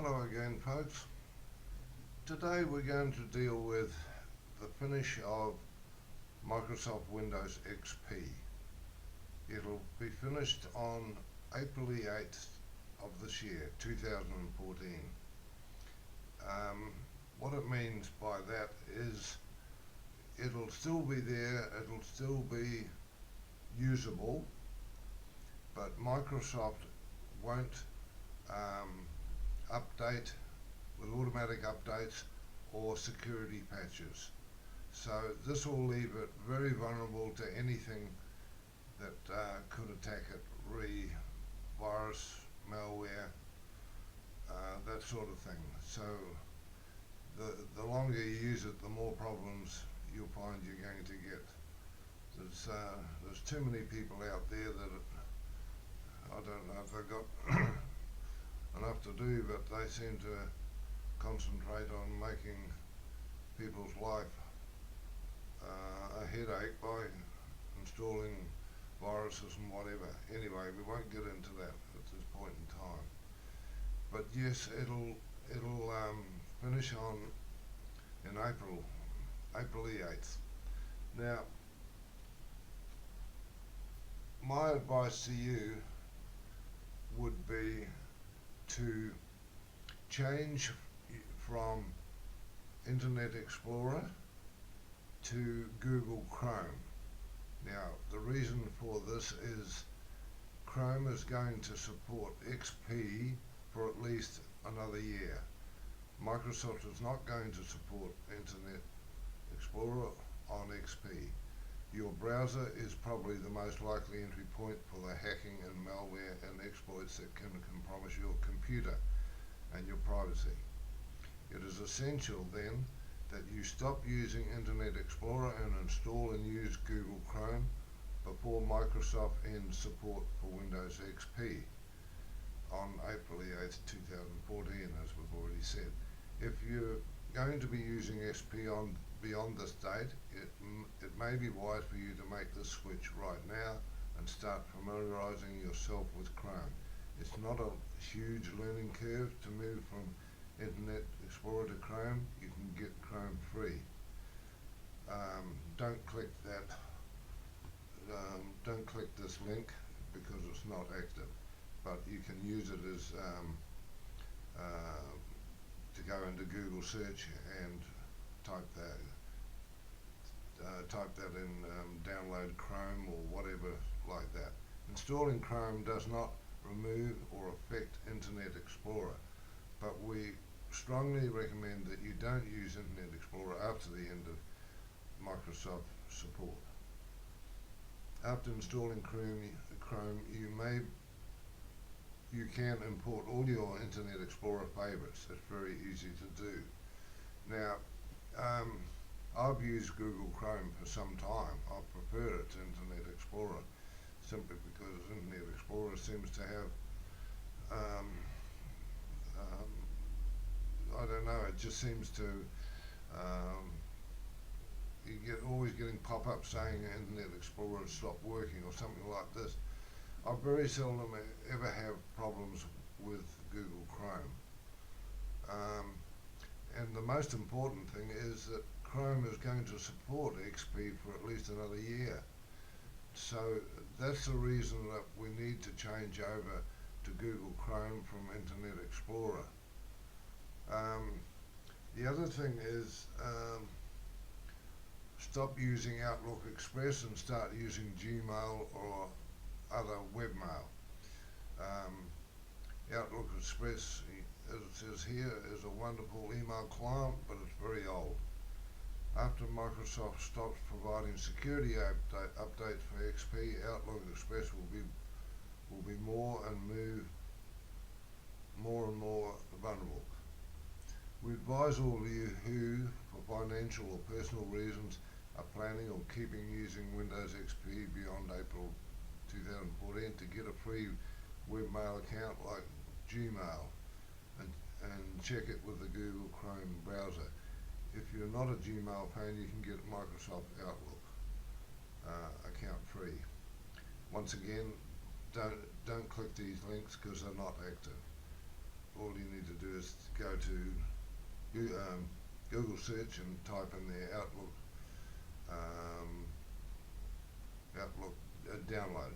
Hello again, folks. Today we're going to deal with the finish of Microsoft Windows XP. It'll be finished on April the 8th of this year, 2014. What it means by that is it'll still be there, it'll still be usable, but Microsoft won't update with automatic updates or security patches. So this will leave it very vulnerable to anything that could attack it, virus, malware, that sort of thing. So the longer you use it, the more problems you'll find you're going to get. There's too many people out there that I don't know if they've got enough to do, but they seem to concentrate on making people's life a headache by installing viruses and whatever. Anyway, we won't get into that at this point in time. But yes, it'll finish in April the 8th. Now, my advice to you would be to change from Internet Explorer to Google Chrome. Now, the reason for this is Chrome is going to support XP for at least another year. Microsoft is not going to support Internet Explorer on XP. Your browser is probably the most likely entry point for the hacking and malware and exploits that can compromise your computer and your privacy. It is essential then that you stop using Internet Explorer and install and use Google Chrome before Microsoft ends support for Windows XP on April the 8th, 2014, as we've already said. If you're going to be using XP beyond this date, it may be wise for you to make this switch right now and start familiarizing yourself with Chrome. It's not a huge learning curve to move from Internet Explorer to Chrome. You can get Chrome free. Don't click that. Don't click this link because it's not active. But you can use it as to go into Google search and type that in download Chrome or whatever like that. Installing Chrome does not remove or affect Internet Explorer, but we strongly recommend that you don't use Internet Explorer after the end of Microsoft support. After installing Chrome, you can import all your Internet Explorer favorites. It's very easy to do. Now, I've used Google Chrome for some time. I prefer it to Internet Explorer simply because Internet Explorer seems to have, I don't know, it just seems to, you get always getting pop-ups saying Internet Explorer stopped working or something like this. I very seldom ever have problems with Google Chrome. And the most important thing is that Chrome is going to support XP for at least another year. So that's the reason that we need to change over to Google Chrome from Internet Explorer. The other thing is stop using Outlook Express and start using Gmail or other webmail. Outlook Express, as it says here, is a wonderful email client, but it's very old. After Microsoft stops providing security updates for XP, Outlook Express will be more and more vulnerable. We advise all of you who, for financial or personal reasons, are planning or keeping using Windows XP beyond April 2014 to get a free webmail account like Gmail and check it with the Google Chrome browser. If you're not a Gmail fan, you can get Microsoft Outlook account free. Once again, don't click these links because they're not active. all you need to do is go to Google search and type in the um, Outlook download.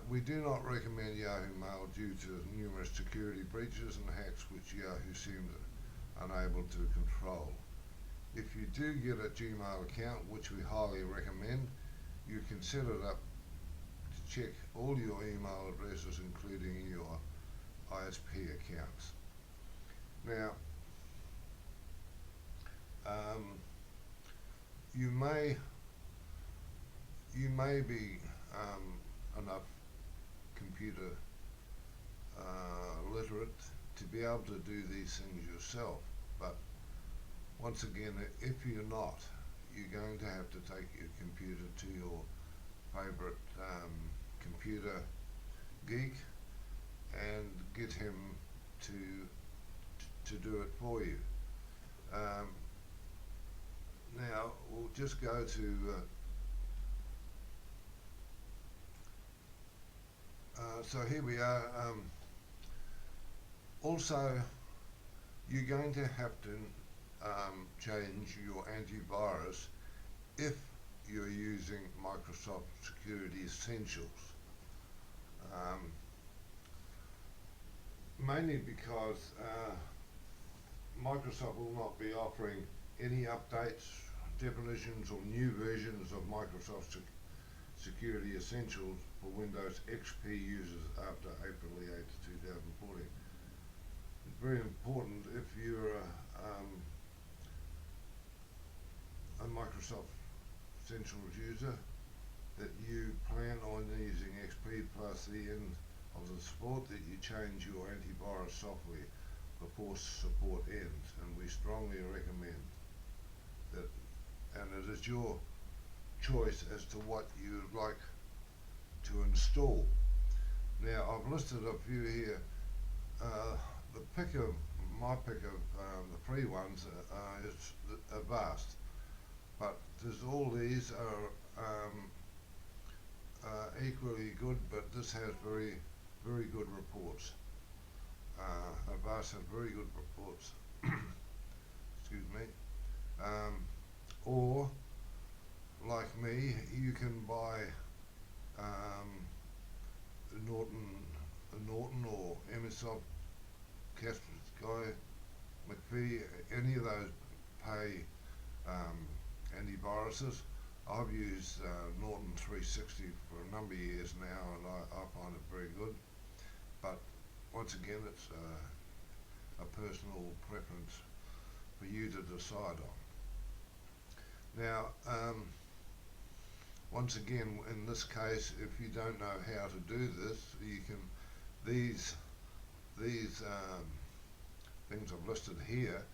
We do not recommend Yahoo Mail due to numerous security breaches and hacks which Yahoo seems unable to control. If you do get a Gmail account, which we highly recommend, you can set it up to check all your email addresses, including your ISP accounts. Now, you may be enough computer literate to be able to do these things yourself, but once again, if you're not, you're going to have to take your computer to your favorite computer geek and get him to do it for you. Now we'll just go to so here we are. Also, you're going to have to change your antivirus if you're using Microsoft Security Essentials. Mainly because Microsoft will not be offering any updates, definitions or new versions of Microsoft Security Essentials for Windows XP users after April 8, 2014. It's very important if you're a Microsoft Essentials user that you plan on using XP plus the end of the support, that you change your antivirus software before support ends, and we strongly recommend that, and it is your choice as to what you'd like to install. Now I've listed a few here. My pick of the free ones is Avast, but there's all these are equally good, but this has very good reports. Avast has very good reports. Excuse me. Or like me, you can buy Norton or Microsoft, Kaspersky, McPhee, any of those pay antiviruses. I've used Norton 360 for a number of years now, and I find it very good. But once again, it's a personal preference for you to decide on. Now, once again, in this case, if you don't know how to do this, you can these things I've listed here.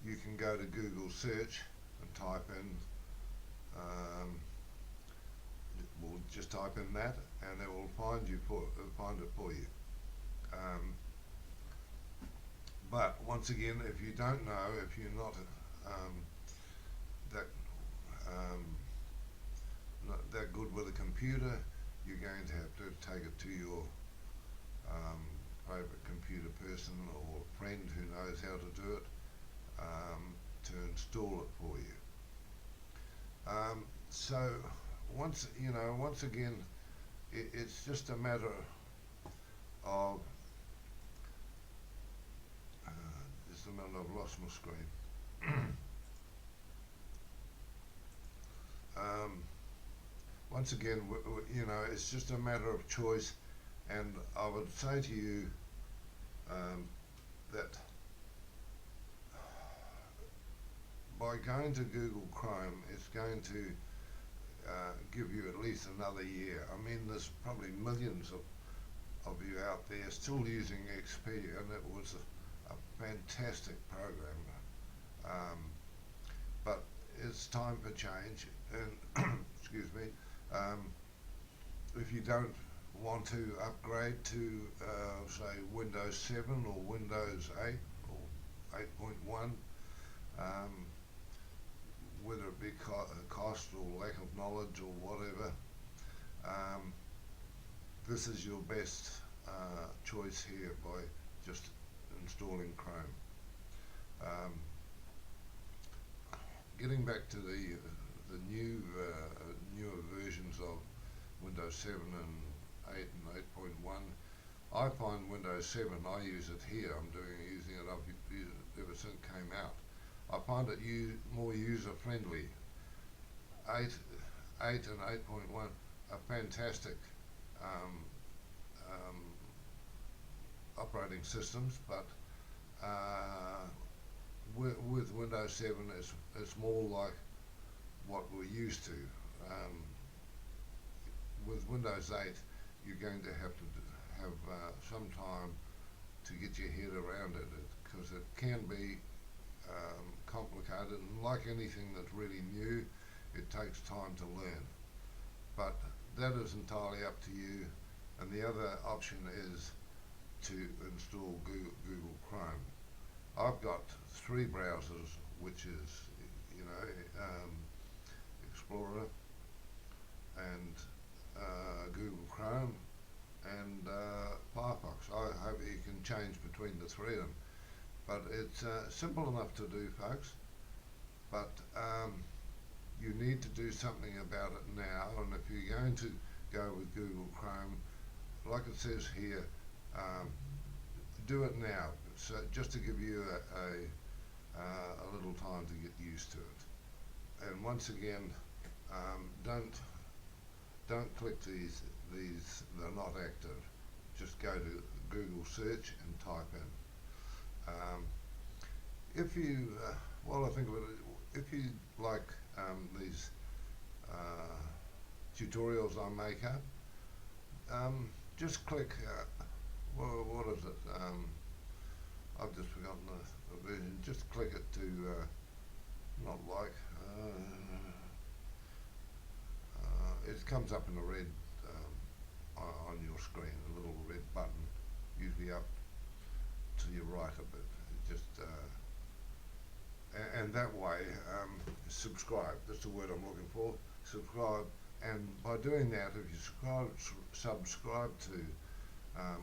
You can go to Google search and type in. We'll just type in that, and it will find it for you. But once again, if you don't know, if you're not that good with a computer, you're going to have to take it to your favorite computer person or friend who knows how to do it to install it for you. So once again, it's just a matter of just a minute, I've lost my screen. Once again, it's just a matter of choice, and I would say to you that by going to Google Chrome, it's going to give you at least another year. I mean, there's probably millions of you out there still using XP, and it was a fantastic program. But it's time for change, and excuse me, if you don't want to upgrade to say Windows 7 or Windows 8 or 8.1, whether it be cost or lack of knowledge or whatever, this is your best choice here by just installing Chrome. Um, Getting back to the newer versions of Windows 7 and 8 and 8.1, I find Windows 7, I use it here, using it, I've used it ever since it came out. I find it more user friendly. 8, 8 and 8.1 are fantastic um, um, operating systems, but with Windows 7, it's more like what we're used to. With Windows 8, you're going to have some time to get your head around it, because it can be complicated, and like anything that's really new, it takes time to learn. But that is entirely up to you. And the other option is to install Google Chrome. I've got 3 browsers, which is, Explorer and Google Chrome and Firefox. I hope you can change between the 3 of them. But it's simple enough to do, folks. But you need to do something about it now. And if you're going to go with Google Chrome, like it says here, do it now. So just to give you a little time to get used to it. And once again, don't click these. They're not active. Just go to Google search and type in. If you, while I think of it, if you like these tutorials I make up, just click. What is it? I've just forgotten the version. Just click it to not like. It comes up in a red on your screen, a little red button, usually up to your right a bit. And that way, subscribe. That's the word I'm looking for. Subscribe, and by doing that, if you subscribe to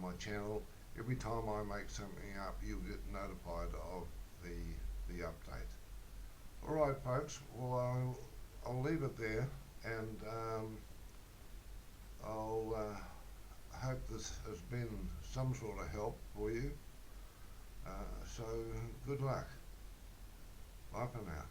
my channel, every time I make something up, you'll get notified of the update. All right, folks. Well, I'll leave it there, and I'll hope this has been some sort of help for you. So good luck. Bye for now.